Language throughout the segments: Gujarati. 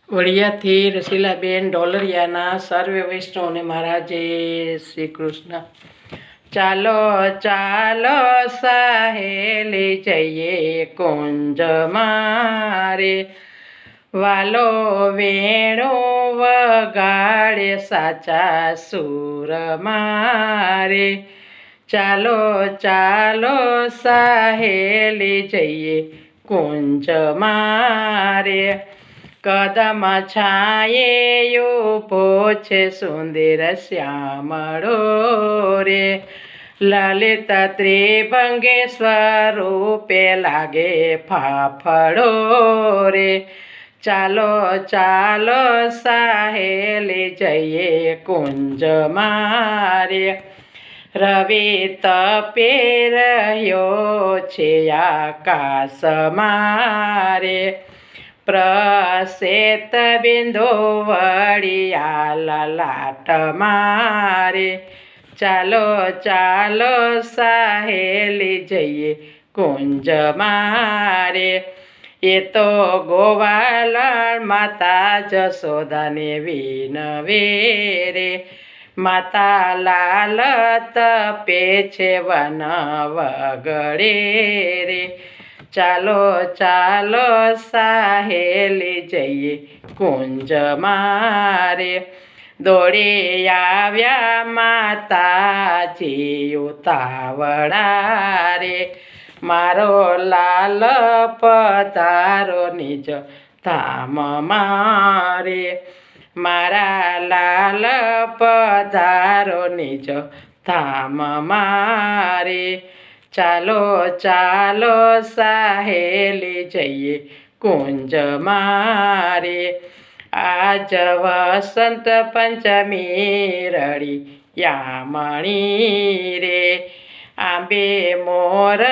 વડિયાથી રસીલાબેન ઢોલરિયાના સર્વે વૈષ્ણવને મારા જય શ્રી કૃષ્ણ। ચાલો ચાલો સહેલી જઈએ કુંજ મારે, વાલો વેણુ વગાડે સાચા સુર મારે। ચાલો ચાલો સહેલી જઈએ કુંજ મારે, કદમ છાયે ઊભો છે સુંદર શ્યામળો રે, લલિત ત્રિભંગે સ્વરૂપે લાગે ફાફડો રે। ચાલો ચાલો સહેલી જઈએ કુંજ મારે, રવિ તપે રહ્યો છે આકાશ મારે, પ્રસેત બિંદુ વળિયા લલાટ મારે। ચાલો ચાલો સહેલી જઈએ કુંજ મારે, એ તો ગોવાલણ માતા જશોદાને વિનવે રે, માતા લાલ તપે છે વન વગડે રે। ચાલો ચાલો સહેલી જઈએ કુંજ મારે, દોડી આવ્યા માતાજી ઉતાવળા રે, મારો લાલ પધારો નિજ ધામ મારે, મારા લાલ પધારો નિજ ધામ મારે। ચાલો ચાલો સહેલી જઈએ કુંજ મારે, આજ વસંત પંચમી રળી યામણી રે, આંબે મોર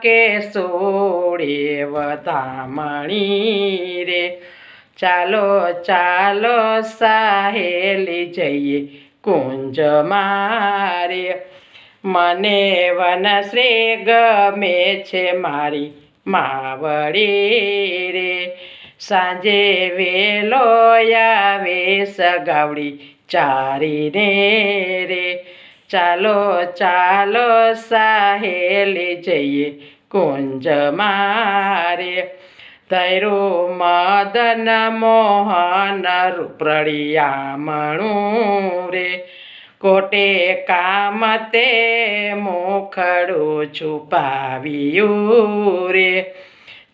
કે સોળે વધામણી રે। ચાલો ચાલો સહેલી જઈએ કુંજ મારે, મને વનશ્રી ગમે છે મારી માવડી રે, સાંજે વેલો આવે સગાવડી ચારીને રે। ચાલો ચાલો સહેલી જઈએ કુંજ મારે, ધૈરું મદન મોહન રૂપળિયામણું રે, કોટે કામ તે મુખડું છુપાવ્યું રે।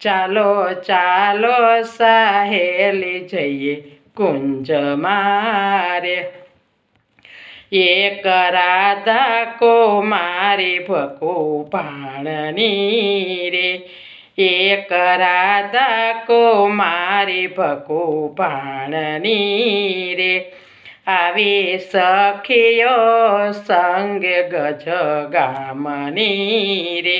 ચાલો ચાલો સહેલી જઈએ કુંજ મારે, એક રાધા કુમારી ભકુભાણની રે, એક રાધા કુમારી ભકુભાણની રે, આવી સખીઓ સંગે ગજ ગામની રે।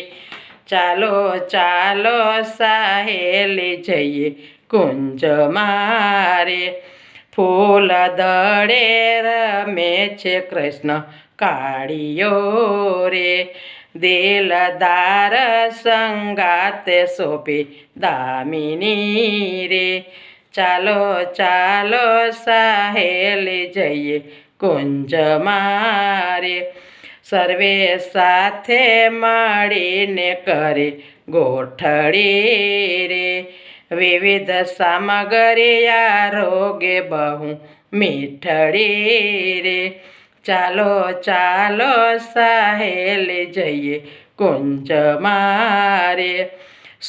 ચાલો ચાલો સહેલી જઈએ કુંજ મારે, ફૂલ દળે રમે છે કૃષ્ણ કાળીયો રે, દિલદાર સંગાતે શોભે દામિની રે। ચાલો ચાલો સહેલી જઈએ કુંજ મારે, સર્વે સાથે મળીને કરે ગોઠડી રે, વિવિધ સામગ્રી આરોગે બહુ મીઠડી રે। ચાલો ચાલો સહેલી જઈએ કુંજ મારે,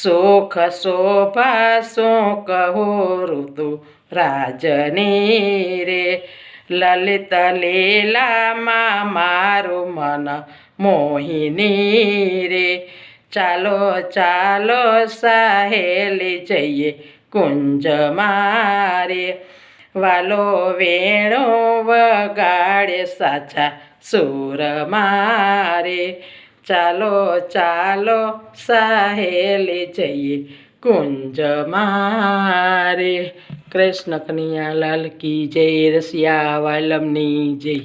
સુખ શોભા શું કહું ઋતુ રાજની રે, લલિત લીલામાં મારું મન મોહિની રે। ચાલો ચાલો સહેલી જઈએ કુંજ મારે, વાલો વેણુ વગાડે સાચા સુર મારે। ચાલો ચાલો સહેલી જઈએ કુંજ મારે। કૃષ્ણ કનૈયા લાલ કી જય, રસિયા વાલમની જય।